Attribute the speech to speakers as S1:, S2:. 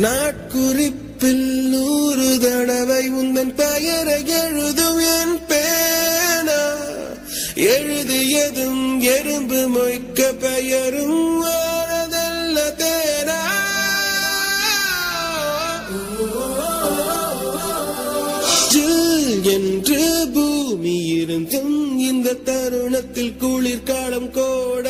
S1: நாட்குறிப்பில் 100 தடவை உந்தன் பெயரை எழுதும் என் பேனா. எழுதியதும் எறும்பு மொய்க்க பெயரும் ஆனதல்ல தேனா. என்று பூமி இருந்தும் இந்த தருணத்தில் குளிர்காலம் கோட